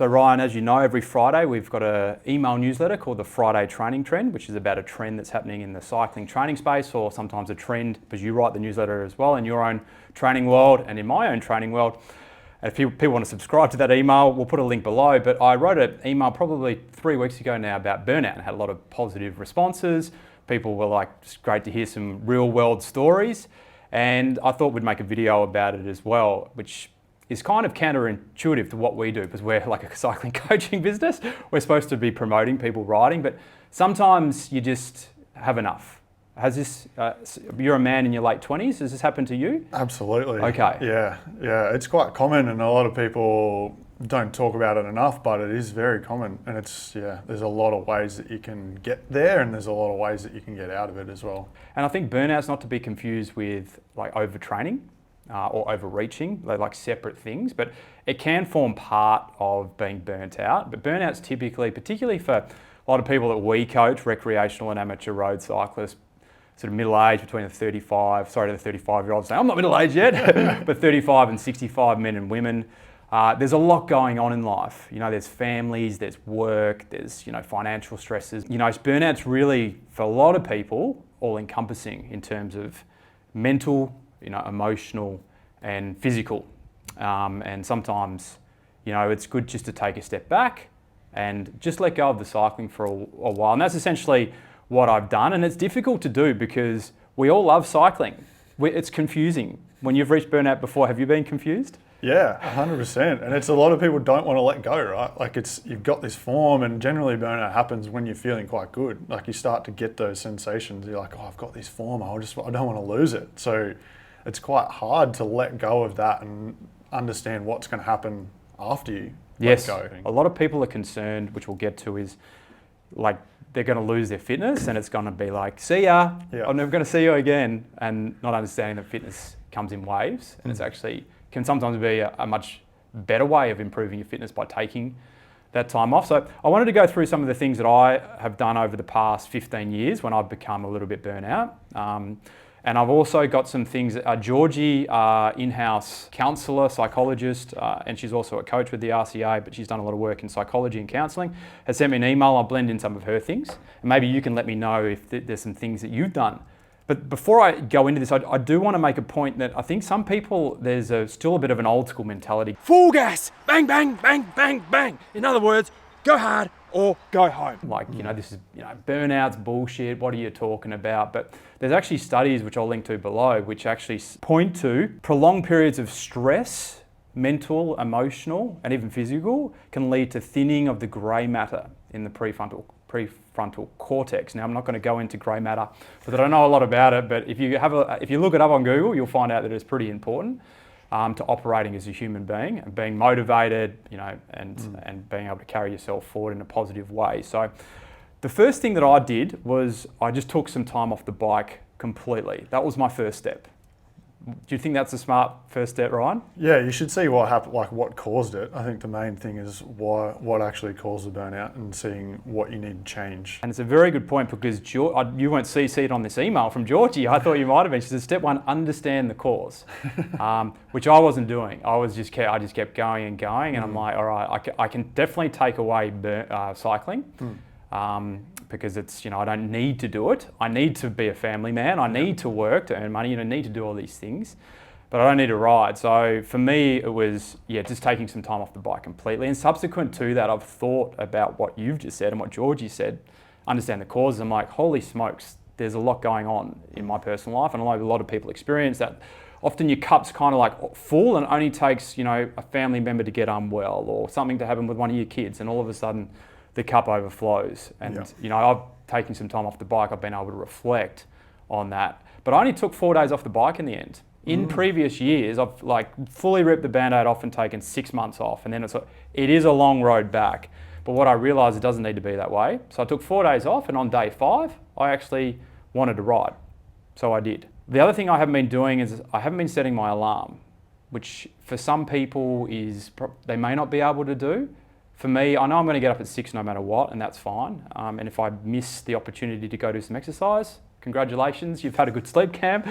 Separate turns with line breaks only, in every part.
So Ryan, as you know, every Friday we've got an email newsletter called the Friday Training Trend, which is about a trend that's happening in the cycling training space, or sometimes a trend because you write the newsletter as well in your own training world and in my own training world. And if people want to subscribe to that email, we'll put a link below. But I wrote an email probably 3 weeks ago now about burnout and had a lot of positive responses. People were like, it's great to hear some real world stories. And I thought we'd make a video about it as well, which is kind of counterintuitive to what we do because we're like a cycling coaching business. We're supposed to be promoting people riding, but sometimes you just have enough. Has this, you're a man in your late 20s, has this happened to you?
Absolutely.
Okay.
Yeah, it's quite common and a lot of people don't talk about it enough, but it is very common. And there's a lot of ways that you can get there and there's a lot of ways that you can get out of it as well.
And I think burnout's not to be confused with like overtraining. Or overreaching. They're like separate things, but it can form part of being burnt out. But burnout's typically, particularly for a lot of people that we coach, recreational and amateur road cyclists, sort of middle age between the 35-year-olds saying, I'm not middle aged yet, but 35 and 65 men and women. There's a lot going on in life. You know, there's families, there's work, there's, financial stresses. Burnout's really, for a lot of people, all encompassing in terms of mental, emotional and physical. And sometimes, it's good just to take a step back and just let go of the cycling for a while. And that's essentially what I've done. And it's difficult to do because we all love cycling. It's confusing. When you've reached burnout before, have you been confused?
Yeah, 100%. And it's a lot of people don't want to let go, right? Like you've got this form and generally burnout happens when you're feeling quite good. Like you start to get those sensations. You're like, I've got this form. I don't want to lose it. So it's quite hard to let go of that and understand what's going to happen after you let go.
A lot of people are concerned, which we'll get to, is like they're going to lose their fitness and it's going to be like, see ya, I'm never going to see you again. And not understanding that fitness comes in waves and it's actually can sometimes be a much better way of improving your fitness by taking that time off. So I wanted to go through some of the things that I have done over the past 15 years when I've become a little bit burnt out. And I've also got some things, Georgie, in-house counsellor, psychologist, and she's also a coach with the RCA, but she's done a lot of work in psychology and counselling, has sent me an email. I'll blend in some of her things. And maybe you can let me know if there's some things that you've done. But before I go into this, I do want to make a point that I think some people, there's still a bit of an old school mentality.
Full gas, bang, bang, bang, bang, bang. In other words, go hard or go home.
Like, this is, burnout's bullshit, what are you talking about? But there's actually studies, which I'll link to below, which actually point to prolonged periods of stress, mental, emotional, and even physical, can lead to thinning of the grey matter in the prefrontal cortex. Now, I'm not going to go into grey matter because I don't know a lot about it, but if you look it up on Google, you'll find out that it's pretty important to operating as a human being and being motivated, and being able to carry yourself forward in a positive way. So the first thing that I did was I just took some time off the bike completely. That was my first step. Do you think that's a smart first step, Ryan?
Yeah, you should see what happened, like what caused it. I think the main thing is what actually caused the burnout and seeing what you need to change.
And it's a very good point because you won't see it on this email from Georgie. I thought you might have been. She said, step one, understand the cause, which I wasn't doing. I just kept going and going, and I'm like, all right, I can definitely take away cycling. Because it's, I don't need to do it. I need to be a family man. I need to work to earn money. Need to do all these things, but I don't need to ride. So for me, it was, just taking some time off the bike completely. And subsequent to that, I've thought about what you've just said and what Georgie said, understand the causes. I'm like, holy smokes, there's a lot going on in my personal life. And I know a lot of people experience that. Often your cup's kind of like full and it only takes, a family member to get unwell or something to happen with one of your kids. And all of a sudden, the cup overflows. And, I've taken some time off the bike. I've been able to reflect on that. But I only took 4 days off the bike in the end. In previous years, I've fully ripped the Band-Aid off and taken 6 months off. And then it is a long road back. But what I realized, it doesn't need to be that way. So I took 4 days off, and on day 5, I actually wanted to ride. So I did. The other thing I haven't been doing is I haven't been setting my alarm, which for some people they may not be able to do. For me, I know I'm going to get up at 6 no matter what, and that's fine. And if I miss the opportunity to go do some exercise, congratulations, you've had a good sleep camp.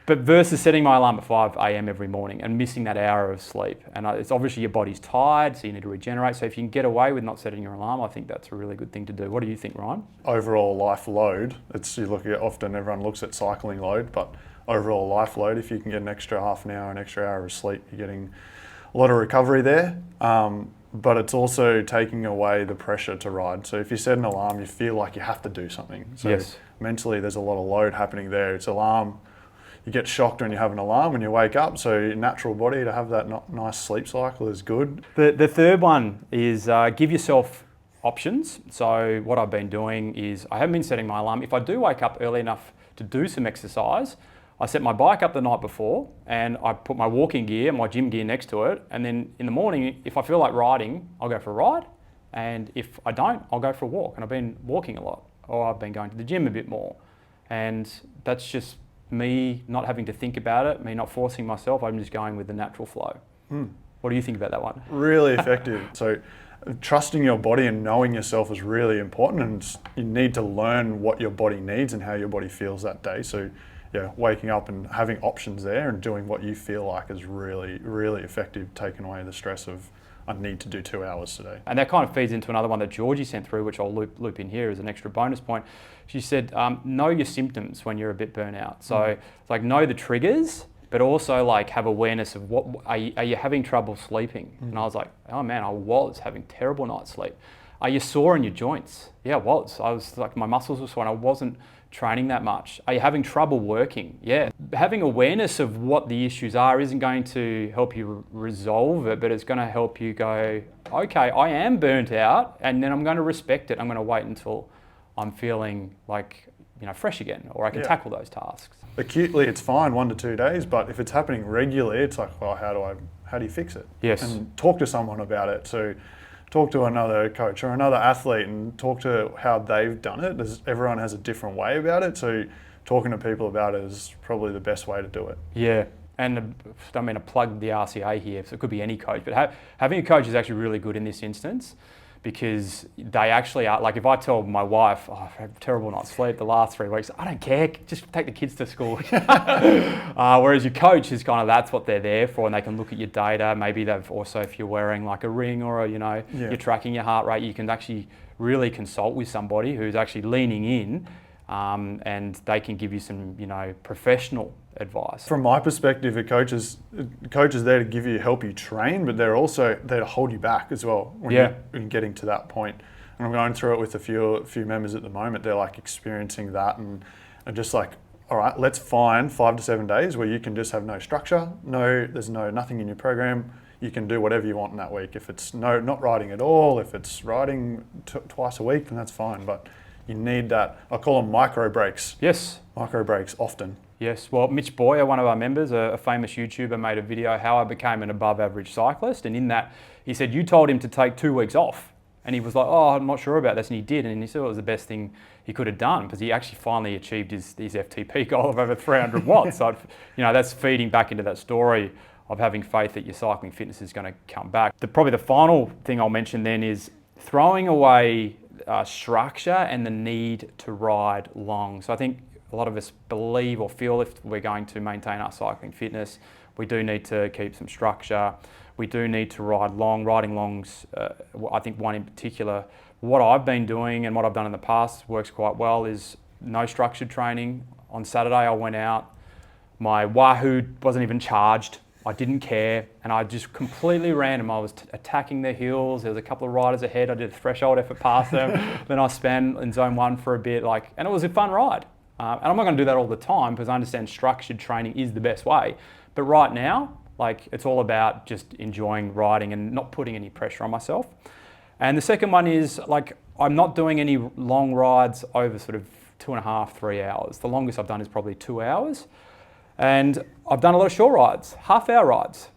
But versus setting my alarm at 5 a.m. every morning and missing that hour of sleep. And it's obviously your body's tired, so you need to regenerate. So if you can get away with not setting your alarm, I think that's a really good thing to do. What do you think, Ryan?
Overall life load, you look at, often everyone looks at cycling load, but overall life load, if you can get an extra half an hour, an extra hour of sleep, you're getting a lot of recovery there. But it's also taking away the pressure to ride. So if you set an alarm, you feel like you have to do something. So
yes.
Mentally, there's a lot of load happening there. It's alarm. You get shocked when you have an alarm when you wake up. So your natural body to have that nice sleep cycle is good.
The third one is give yourself options. So what I've been doing is I haven't been setting my alarm. If I do wake up early enough to do some exercise, I set my bike up the night before and I put my walking gear, my gym gear next to it. And then in the morning, if I feel like riding, I'll go for a ride. And if I don't, I'll go for a walk. And I've been walking a lot, or I've been going to the gym a bit more. And that's just me not having to think about it, me not forcing myself. I'm just going with the natural flow. What do you think about that one?
Really effective. So trusting your body and knowing yourself is really important, and you need to learn what your body needs and how your body feels that day. So yeah, waking up and having options there and doing what you feel like is really, really effective, taking away the stress of I need to do 2 hours today.
And that kind of feeds into another one that Georgie sent through, which I'll loop in here as an extra bonus point. She said, know your symptoms when you're a bit burnt out. So it's like know the triggers, but also like have awareness of what are you having trouble sleeping? And I was like, oh man, I was having terrible night's sleep. Are you sore in your joints? Yeah, I was. I was like, my muscles were sore and I wasn't training that much. Are you having trouble working? Yeah. Having awareness of what the issues are isn't going to help you resolve it, but it's going to help you go, okay, I am burnt out, and then I'm going to respect it. I'm going to wait until I'm feeling like, fresh again, or I can tackle those tasks.
Acutely, it's fine 1 to 2 days, but if it's happening regularly, it's like, well, how do you fix it?
Yes.
And talk to someone about it. So talk to another coach or another athlete and talk to how they've done it. Everyone has a different way about it. So talking to people about it is probably the best way to do it.
Yeah. And I don't mean to plug the RCA here, so it could be any coach, but having a coach is actually really good in this instance, because they actually are, like if I tell my wife, I've had a terrible night's sleep the last 3 weeks, I don't care, just take the kids to school. Whereas your coach is kind of, that's what they're there for, and they can look at your data. Maybe they've also, if you're wearing like a ring or you're tracking your heart rate, you can actually really consult with somebody who's actually leaning in, and they can give you some, professional advice.
From my perspective, a coach is there to help you train, but they're also there to hold you back as well when you're getting to that point. And I'm going through it with a few members at the moment. They're like experiencing that and just like, all right, let's find 5 to 7 days where you can just have no structure, there's nothing in your program. You can do whatever you want in that week. If it's not riding at all, if it's riding twice a week, then that's fine. But you need that, I call them micro breaks.
Yes.
Micro breaks often.
Yes, well, Mitch Boyer, one of our members, a famous YouTuber, made a video, How I Became an Above Average Cyclist. And in that, he said, you told him to take 2 weeks off. And he was like, oh, I'm not sure about this. And he did. And he said it was the best thing he could have done, because he actually finally achieved his FTP goal of over 300 watts. So, that's feeding back into that story of having faith that your cycling fitness is going to come back. Probably the final thing I'll mention then is throwing away structure and the need to ride long. So I think a lot of us believe or feel if we're going to maintain our cycling fitness, we do need to keep some structure. We do need to ride long. Riding longs, I think one in particular, what I've been doing and what I've done in the past works quite well, is no structured training. On Saturday I went out, my Wahoo wasn't even charged. I didn't care, and I just completely random. I was attacking the hills. There was a couple of riders ahead. I did a threshold effort past them. Then I span in zone 1 for a bit, and it was a fun ride. And I'm not going to do that all the time, because I understand structured training is the best way. But right now, it's all about just enjoying riding and not putting any pressure on myself. And the second one is I'm not doing any long rides over sort of 2.5, 3 hours. The longest I've done is probably 2 hours. And I've done a lot of short rides, half-hour rides.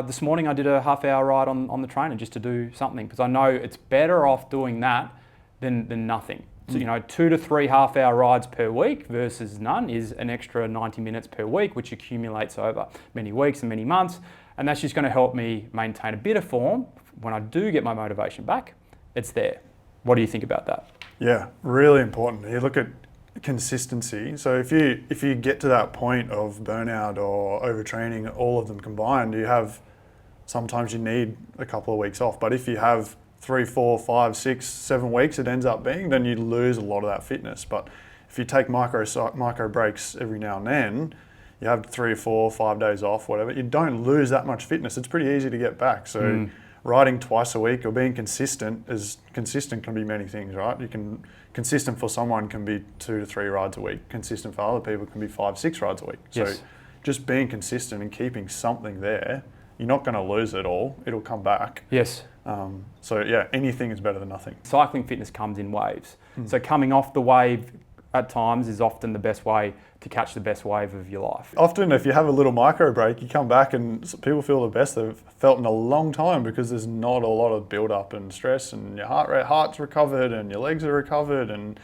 This morning I did a half-hour ride on the trainer just to do something, because I know it's better off doing that than nothing. So, 2 to 3 half-hour rides per week versus none is an extra 90 minutes per week, which accumulates over many weeks and many months. And that's just going to help me maintain a bit of form. When I do get my motivation back, it's there. What do you think about that?
Yeah, really important. You look at consistency. So if you get to that point of burnout or overtraining, all of them combined, sometimes you need a couple of weeks off. But if you have 3, 4, 5, 6, 7 weeks, it ends up being, then you lose a lot of that fitness. But if you take micro breaks every now and then, you have 3, 4, 5 days off, whatever, you don't lose that much fitness. It's pretty easy to get back. So riding twice a week or being consistent can be many things, right? Consistent for someone can be 2 to 3 rides a week. Consistent for other people can be 5, 6 rides a week.
Yes.
So just being consistent and keeping something there, you're not going to lose it all. It'll come back.
Yes.
So yeah, anything is better than nothing.
Cycling fitness comes in waves. So coming off the wave at times is often the best way to catch the best wave of your life.
Often if you have a little micro break, you come back and people feel the best they've felt in a long time because there's not a lot of build up and stress, and your heart's recovered and your legs are recovered, and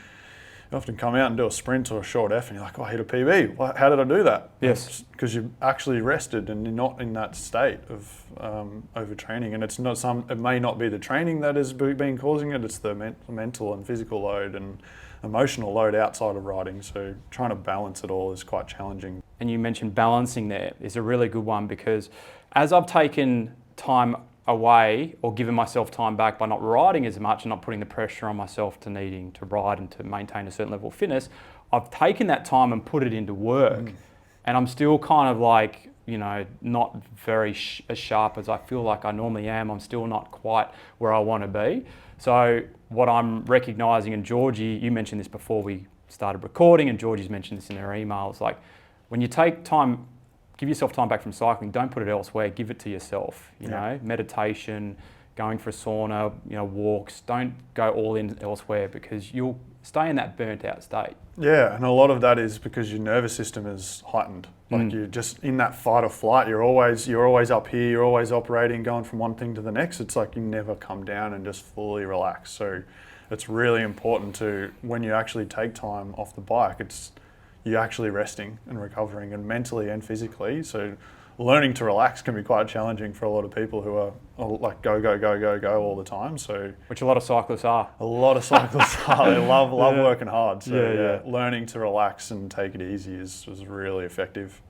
you often come out and do a sprint or a short F and you're like, oh, I hit a PB. How did I do that?
Yes.
Because you actually rested and you're not in that state of overtraining. And it may not be the training that is being causing it, it's the mental and physical load and emotional load outside of riding. So trying to balance it all is quite challenging.
And you mentioned balancing there is a really good one, because as I've taken time away or given myself time back by not riding as much and not putting the pressure on myself to needing to ride and to maintain a certain level of fitness, I've taken that time and put it into work. And I'm still kind of like, not very as sharp as I feel like I normally am. I'm still not quite where I want to be. So what I'm recognizing, and Georgie, you mentioned this before we started recording, and Georgie's mentioned this in her emails, like when you take time, give yourself time back from cycling, don't put it elsewhere, give it to yourself, you know, meditation, going for a sauna, walks, don't go all in elsewhere, because you'll stay in that burnt out state.
Yeah, and a lot of that is because your nervous system is heightened. Like you're just in that fight or flight, you're always up here, you're always operating, going from one thing to the next. It's like you never come down and just fully relax. So it's really important to, when you actually take time off the bike, you're actually resting and recovering, and mentally and physically. So learning to relax can be quite challenging for a lot of people who are like go all the time. So
which a lot of cyclists are.
A lot of cyclists are. They love working hard. So learning to relax and take it easy is really effective.